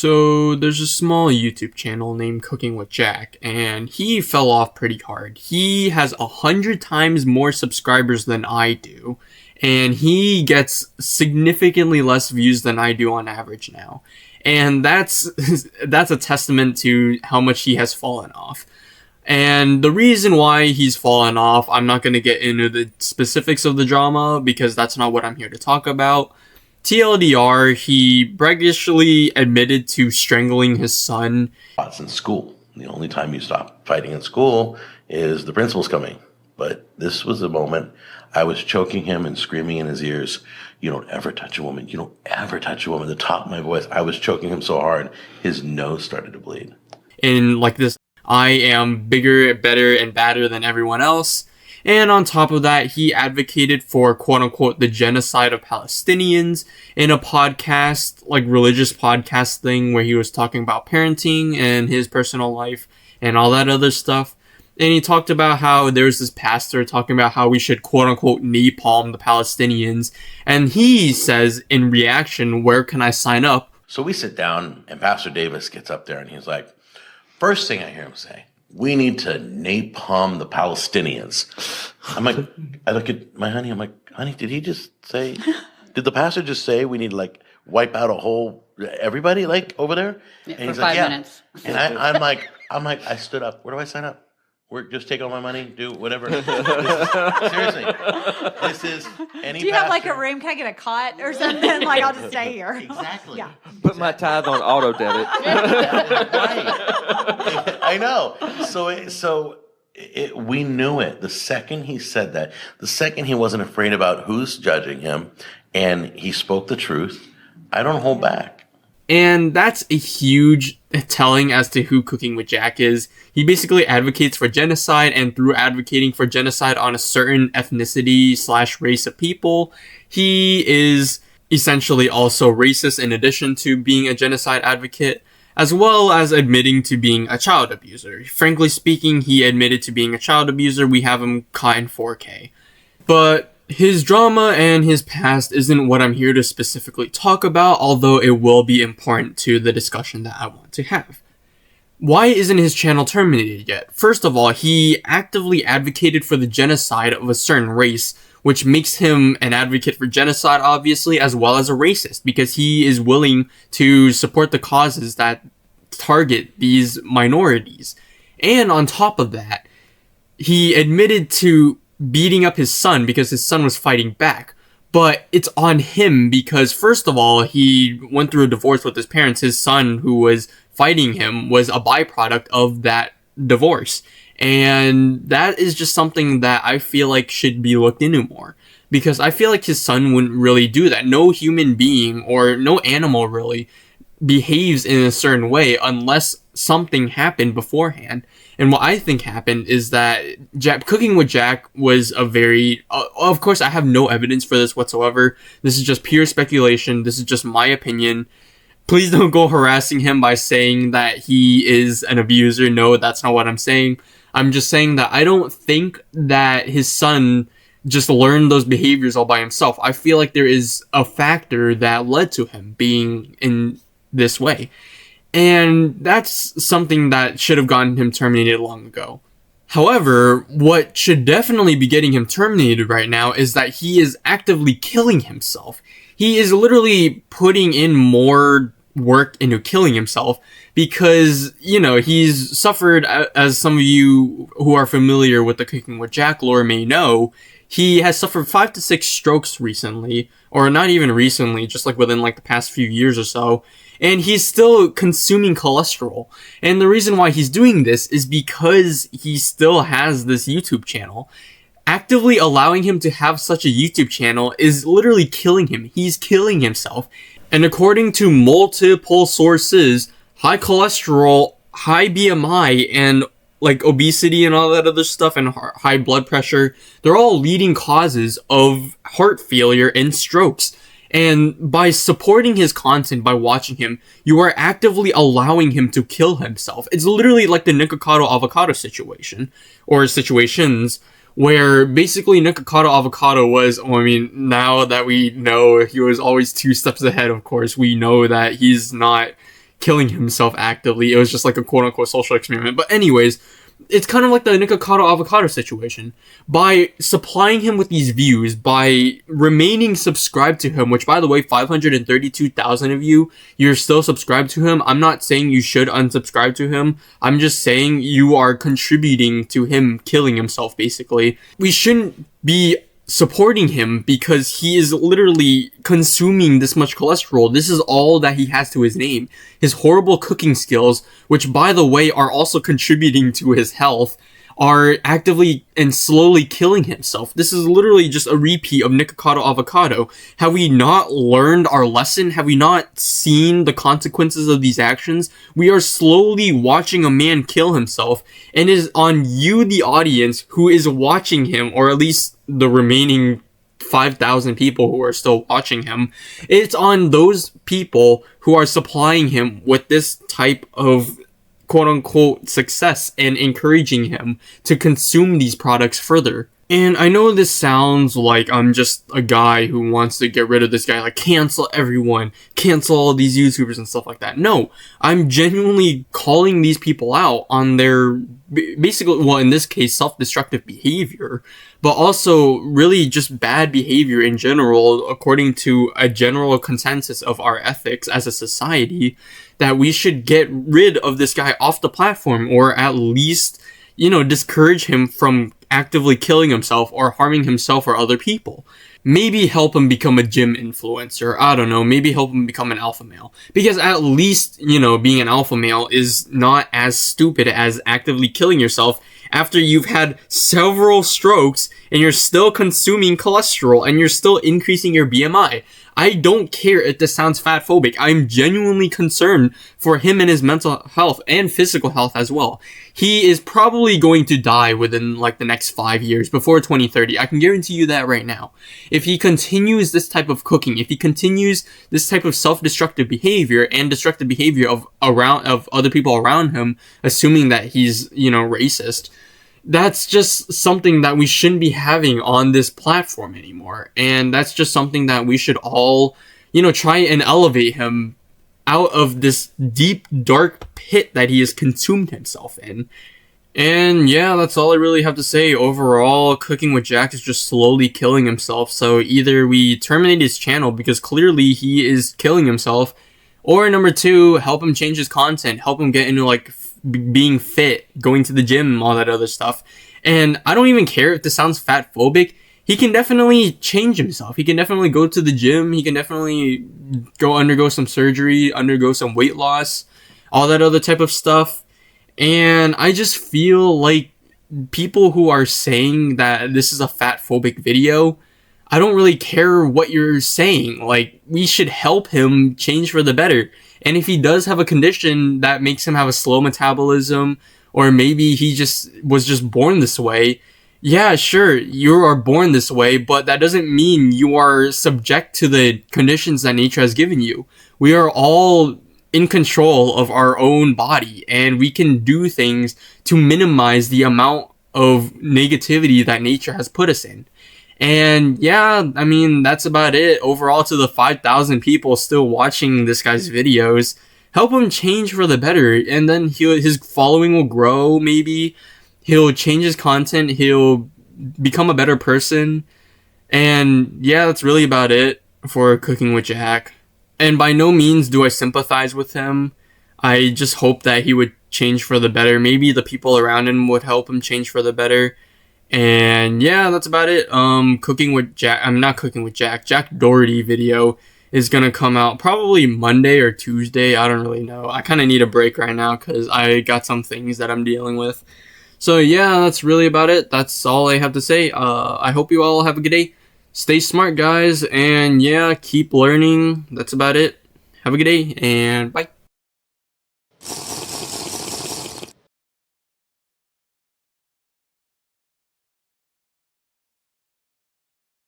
So there's a small YouTube channel named Cooking with Jack, and he fell off pretty hard. He has 100 times more subscribers than I do, and he gets significantly less views than I do on average now. And that's a testament to how much he has fallen off. And the reason why he's fallen off, I'm not going to get into the specifics of the drama because that's not what I'm here to talk about. TLDR, he braggishly admitted to strangling his son. It's in school. The only time you stop fighting in school is the principal's coming. But this was the moment I was choking him and screaming in his ears, "You don't ever touch a woman. You don't ever touch a woman." At the top of my voice, I was choking him so hard, his nose started to bleed. In like this, I am bigger, better, and badder than everyone else. And on top of that, he advocated for quote-unquote the genocide of Palestinians in a podcast, like religious podcast thing where he was talking about parenting and his personal life and all that other stuff. And he talked about how there's this pastor talking about how we should quote-unquote napalm the Palestinians. And he says in reaction, "Where can I sign up?" So we sit down and Pastor Davis gets up there and he's like, first thing I hear him say, "We need to napalm the Palestinians." I'm like, I look at my honey, I'm like, "Honey, did he just say, did the pastor just say we need to like wipe out a whole, everybody like over there?" Yeah, and he's for like, 5 minutes. And I'm like, I stood up. Where do I sign up? Just take all my money, do whatever. Seriously, this is any. Do you have like a room? Can I get a cot or something? Like I'll just stay here. Exactly. Yeah. Put my tithe on auto debit. Right. I know. We knew it. The second he said that, the second he wasn't afraid about who's judging him, and he spoke the truth, I don't hold back. And that's a huge telling as to who Cooking with Jack is. He basically advocates for genocide, and through advocating for genocide on a certain ethnicity/race of people, he is essentially also racist in addition to being a genocide advocate, as well as admitting to being a child abuser. Frankly speaking, he admitted to being a child abuser. We have him caught in 4K. But his drama and his past isn't what I'm here to specifically talk about, although it will be important to the discussion that I want to have. Why isn't his channel terminated yet? First of all, he actively advocated for the genocide of a certain race, which makes him an advocate for genocide, obviously, as well as a racist, because he is willing to support the causes that target these minorities. And on top of that, he admitted to beating up his son because his son was fighting back. But it's on him because, first of all, he went through a divorce with his parents. His son, who was fighting him, was a byproduct of that divorce. And that is just something that I feel like should be looked into more. Because I feel like his son wouldn't really do that. No human being, or no animal really, behaves in a certain way unless something happened beforehand. And what I think happened is that Cooking with Jack was a very... of course, I have no evidence for this whatsoever. This is just pure speculation. This is just my opinion. Please don't go harassing him by saying that he is an abuser. No, that's not what I'm saying. I'm just saying that I don't think that his son just learned those behaviors all by himself. I feel like there is a factor that led to him being in this way. And that's something that should have gotten him terminated long ago. However, what should definitely be getting him terminated right now is that he is actively killing himself. He is literally putting in more work into killing himself because, you know, he's suffered, as some of you who are familiar with the Cooking with Jack lore may know, he has suffered 5 to 6 strokes recently, or not even recently, just like within like the past few years or so. And he's still consuming cholesterol. And the reason why he's doing this is because he still has this YouTube channel. Actively allowing him to have such a YouTube channel is literally killing him. He's killing himself. And according to multiple sources, high cholesterol, high BMI, and like obesity and all that other stuff, and high blood pressure, they're all leading causes of heart failure and strokes. And by supporting his content, by watching him, you are actively allowing him to kill himself. It's literally like the Nikocado Avocado situation, or situations, where basically Nikocado Avocado was, now that we know he was always 2 steps ahead, of course, we know that he's not killing himself actively. It was just like a quote-unquote social experiment. But anyways, it's kind of like the Nikocado Avocado situation. By supplying him with these views, by remaining subscribed to him, which by the way, 532,000 of you're still subscribed to him. I'm not saying you should unsubscribe to him. I'm just saying you are contributing to him killing himself, basically. We shouldn't be supporting him because he is literally consuming this much cholesterol. This is all that he has to his name. His horrible cooking skills, which by the way are also contributing to his health, are actively and slowly killing himself. This is literally just a repeat of Nikocado Avocado. Have we not learned our lesson? Have we not seen the consequences of these actions? We are slowly watching a man kill himself, and it is on you, the audience, who is watching him, or at least the remaining 5,000 people who are still watching him. It's on those people who are supplying him with this type of quote-unquote success and encouraging him to consume these products further. And I know this sounds like I'm just a guy who wants to get rid of this guy, like cancel everyone, cancel all these YouTubers and stuff like that. No, I'm genuinely calling these people out on their basically, well, in this case, self-destructive behavior, but also really just bad behavior in general, according to a general consensus of our ethics as a society, that we should get rid of this guy off the platform, or at least, discourage him from actively killing himself or harming himself or other people. Maybe help him become a gym influencer. I don't know. Maybe help him become an alpha male. Because at least, being an alpha male is not as stupid as actively killing yourself after you've had several strokes and you're still consuming cholesterol and you're still increasing your BMI. I don't care if this sounds fat phobic. I'm genuinely concerned for him and his mental health and physical health as well. He is probably going to die within like the next 5 years, before 2030. I can guarantee you that right now. If he continues this type of cooking, if he continues this type of self-destructive behavior and destructive behavior of other people around him, assuming that he's, racist, that's just something that we shouldn't be having on this platform anymore. And that's just something that we should all, try and elevate him out of this deep, dark pit that he has consumed himself in. And yeah, that's all I really have to say. Overall, Cooking with Jack is just slowly killing himself. So either we terminate his channel because clearly he is killing himself, or number two, help him change his content, help him get into being fit, going to the gym, all that other stuff. And I don't even care if this sounds fat phobic. He can definitely change himself. He can definitely go to the gym. He can definitely go undergo some surgery, undergo some weight loss, all that other type of stuff. And I just feel like people who are saying that this is a fat phobic video, I don't really care what you're saying. Like, we should help him change for the better. And if he does have a condition that makes him have a slow metabolism, or maybe he was just born this way, yeah, sure, you are born this way, but that doesn't mean you are subject to the conditions that nature has given you. We are all in control of our own body, and we can do things to minimize the amount of negativity that nature has put us in. And yeah, I mean, that's about it. Overall, to the 5,000 people still watching this guy's videos, help him change for the better, and then his following will grow. Maybe he'll change his content, he'll become a better person. And yeah, that's really about it for Cooking with Jack. And by no means do I sympathize with him. I just hope that he would change for the better. Maybe the people around him would help him change for the better. And yeah, that's about it. Cooking with Jack, I'm not Cooking with Jack, Jack Doherty video is gonna come out probably Monday or Tuesday. I don't really know. I kind of need a break right now because I got some things that I'm dealing with. So yeah, that's really about it. That's all I have to say. I hope you all have a good day. Stay smart, guys, and yeah, keep learning. That's about it. Have a good day, and bye.